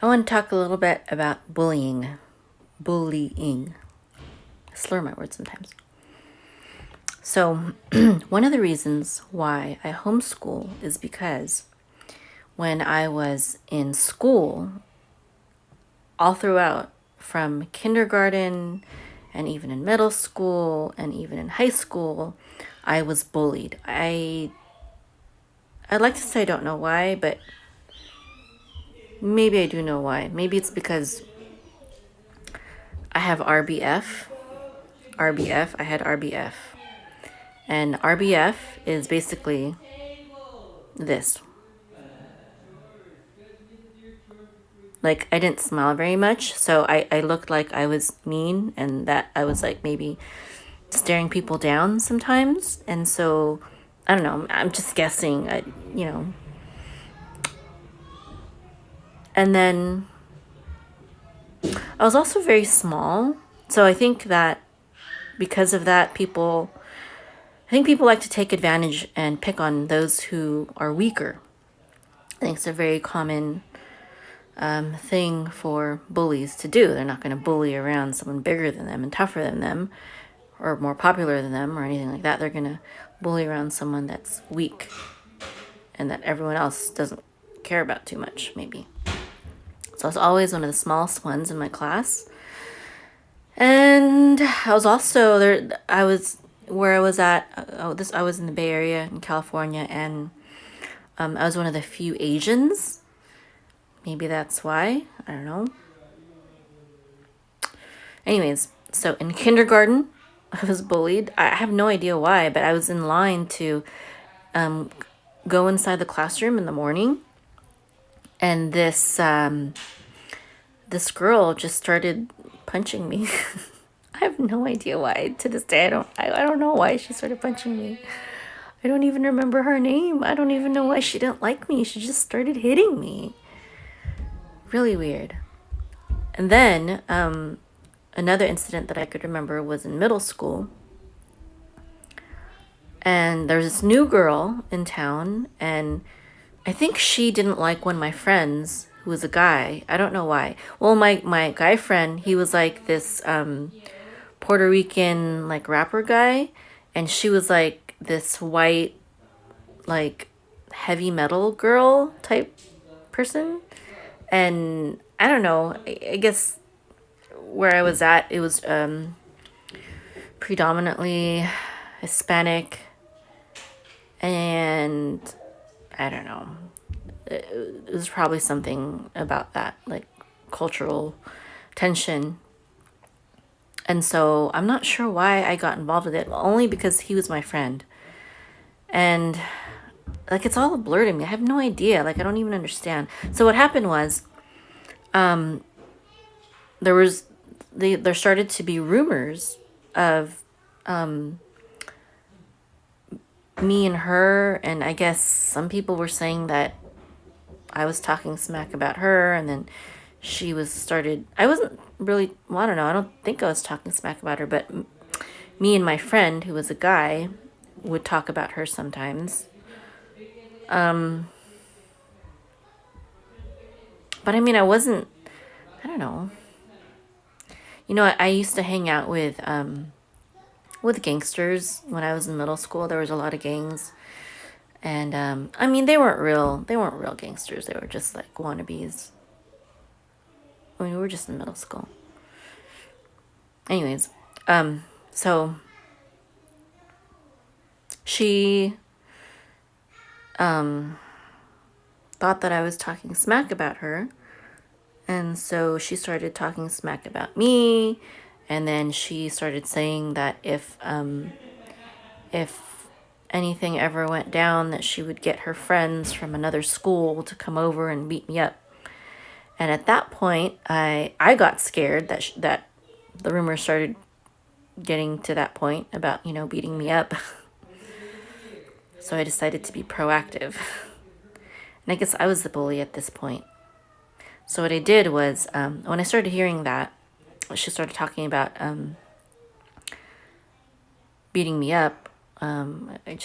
I want to talk a little bit about bullying. Bullying. I slur my words sometimes. So, one of the reasons why I homeschool is because when I was in school, all throughout, from kindergarten and even in middle school and even in high school, I was bullied. I'd like to say I don't know why, but maybe I do know why. Maybe it's because I have RBF. I had RBF. And RBF is basically this. Like, I didn't smile very much, so I looked like I was mean and that I was like maybe staring people down sometimes. And so, I don't know, I'm just guessing, you know. And then I was also very small. So I think that because of that, I think people like to take advantage and pick on those who are weaker. I think it's a very common thing for bullies to do. They're not going to bully around someone bigger than them and tougher than them or more popular than them or anything like that. They're going to bully around someone that's weak and that everyone else doesn't care about too much, maybe. So I was always one of the smallest ones in my class. And I was also there. I was where I was at. I was in the Bay Area in California, and I was one of the few Asians. Maybe that's why. I don't know. Anyways, so in kindergarten, I was bullied. I have no idea why, but I was in line to go inside the classroom in the morning, and this girl just started punching me. I have no idea why. To this day, I don't know why she started punching me. I don't even remember her name. I don't even know why she didn't like me. She just started hitting me. Really weird. And then another incident that I could remember was in middle school. And there was this new girl in town, and I think she didn't like one of my friends who was a guy. I don't know why. Well, my guy friend, he was like this Puerto Rican like rapper guy, and she was like this white like heavy metal girl type person. And I don't know, I guess where I was at, it was predominantly Hispanic, and I don't know, it was probably something about that, like cultural tension. And so I'm not sure why I got involved with it, only because he was my friend. And like, it's all a blur to me. I have no idea. Like, I don't even understand. So what happened was, there started to be rumors of me and her, and I guess some people were saying that I was talking smack about her, and then I wasn't really, well, I don't know, I don't think I was talking smack about her, but me and my friend, who was a guy, would talk about her sometimes. But I mean, I don't know. You know, I used to hang out with gangsters when I was in middle school. There was a lot of gangs. And I mean, they weren't real gangsters. They were just like wannabes. I mean, we were just in middle school. Anyways, so she thought that I was talking smack about her. And so she started talking smack about me, and then she started saying that if anything ever went down, that she would get her friends from another school to come over and beat me up. And at that point, I got scared that the rumors started getting to that point about, you know, beating me up. So I decided to be proactive. And I guess I was the bully at this point. So what I did was, when I started hearing that, she started talking about beating me up, I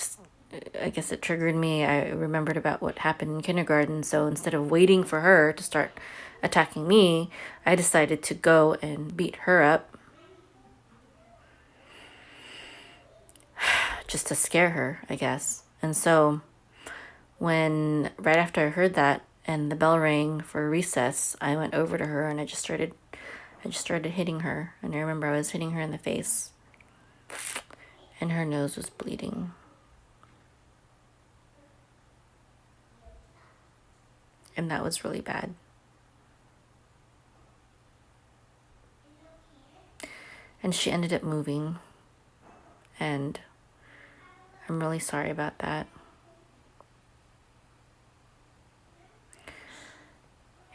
guess it triggered me. I remembered about what happened in kindergarten. So instead of waiting for her to start attacking me, I decided to go and beat her up just to scare her, I guess. And so right after I heard that and the bell rang for recess, I went over to her and I just started hitting her. And I remember I was hitting her in the face and her nose was bleeding. And that was really bad. And she ended up moving. And I'm really sorry about that.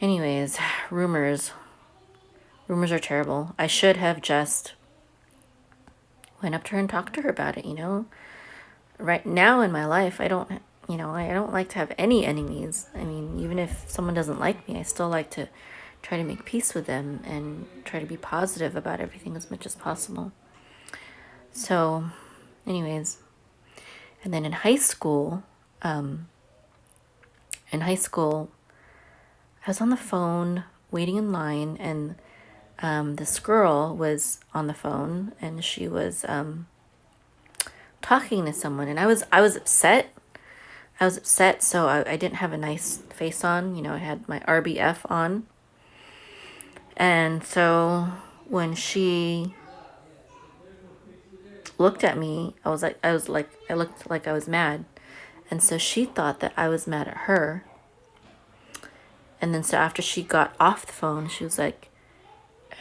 Anyways, rumors are terrible. I should have just went up to her and talked to her about it, you know? Right now in my life, I don't like to have any enemies. I mean, even if someone doesn't like me, I still like to try to make peace with them and try to be positive about everything as much as possible. So, anyways, and then in high school, I was on the phone waiting in line, and this girl was on the phone, and she was talking to someone, and I was upset. So I didn't have a nice face on. You know, I had my RBF on. And so when she looked at me, I looked like I was mad. And so she thought that I was mad at her. And then so after she got off the phone, she was like,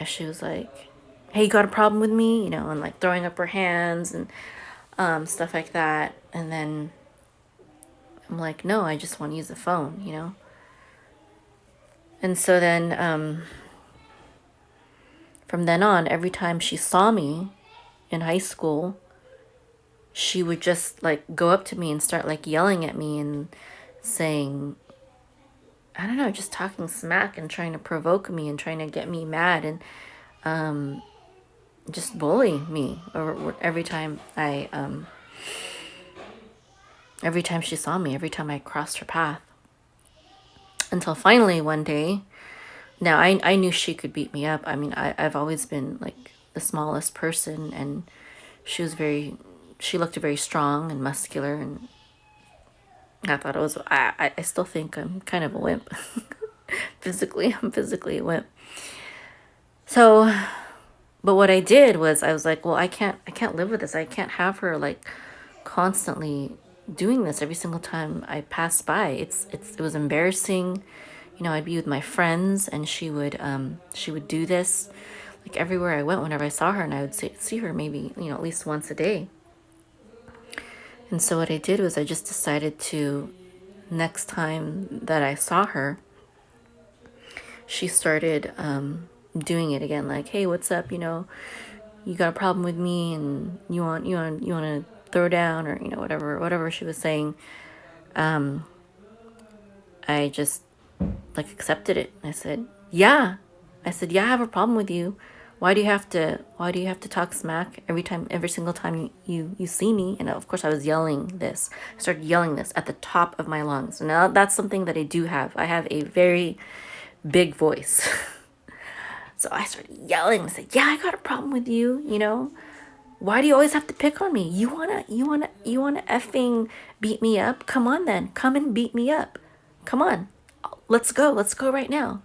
hey, you got a problem with me? You know, and like throwing up her hands and stuff like that. And then I'm like, no, I just want to use the phone, you know? And so then, from then on, every time she saw me in high school, she would just like go up to me and start like yelling at me and saying, I don't know, just talking smack and trying to provoke me and trying to get me mad and just bully me every time she saw me, every time I crossed her path. Until finally one day, now I knew she could beat me up. I mean, I've always been like the smallest person, and she looked very strong and muscular, and I thought I still think I'm kind of a wimp. I'm physically a wimp. So, but what I did was I was like, well, I can't live with this. I can't have her like constantly doing this every single time I pass by. It was embarrassing. You know, I'd be with my friends and she would do this like everywhere I went whenever I saw her, and I would see her maybe, you know, at least once a day. And so what I did was I just decided to, next time that I saw her, she started doing it again, like, hey, what's up, you know, you got a problem with me and you want to throw down, or, you know, whatever she was saying. I just like accepted it. I said, yeah, I have a problem with you. Why do you have to talk smack every single time you see me? And of course I was yelling this. I started yelling this at the top of my lungs. And now that's something that I do have. I have a very big voice. So I started yelling and said, yeah, I got a problem with you, you know? Why do you always have to pick on me? You wanna effing beat me up? Come on then. Come and beat me up. Come on. Let's go right now.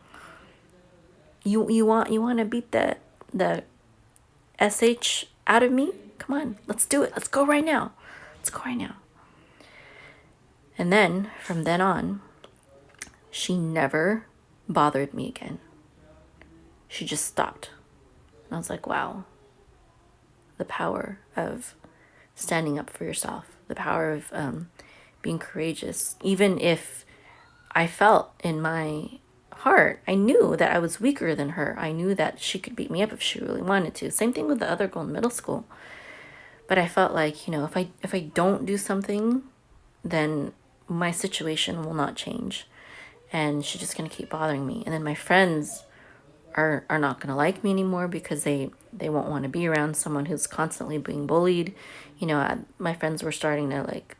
You want to beat the SH out of me? Come on, let's do it. Let's go right now. And then from then on, she never bothered me again. She just stopped. And I was like, wow, the power of standing up for yourself, the power of being courageous. Even if I felt in my heart, I knew that I was weaker than her. I knew that she could beat me up if she really wanted to. Same thing with the other girl in middle school. But I felt like, you know, if I don't do something, then my situation will not change. And she's just going to keep bothering me. And then my friends are not going to like me anymore because they won't want to be around someone who's constantly being bullied. You know, my friends were starting to like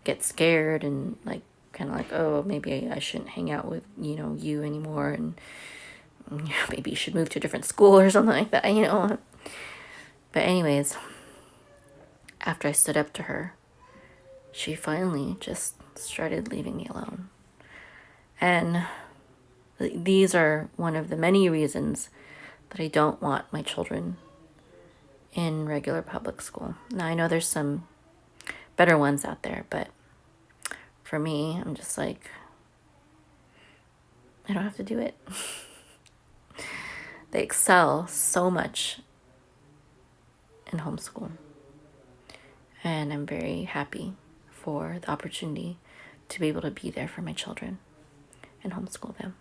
get scared and like kind of like, oh, maybe I shouldn't hang out with, you anymore, and maybe you should move to a different school or something like that. But anyways, after I stood up to her, she finally just started leaving me alone. And these are one of the many reasons that I don't want my children in regular public school. Now, I know there's some better ones out there, but for me, I'm just like, I don't have to do it. They excel so much in homeschool. And I'm very happy for the opportunity to be able to be there for my children and homeschool them.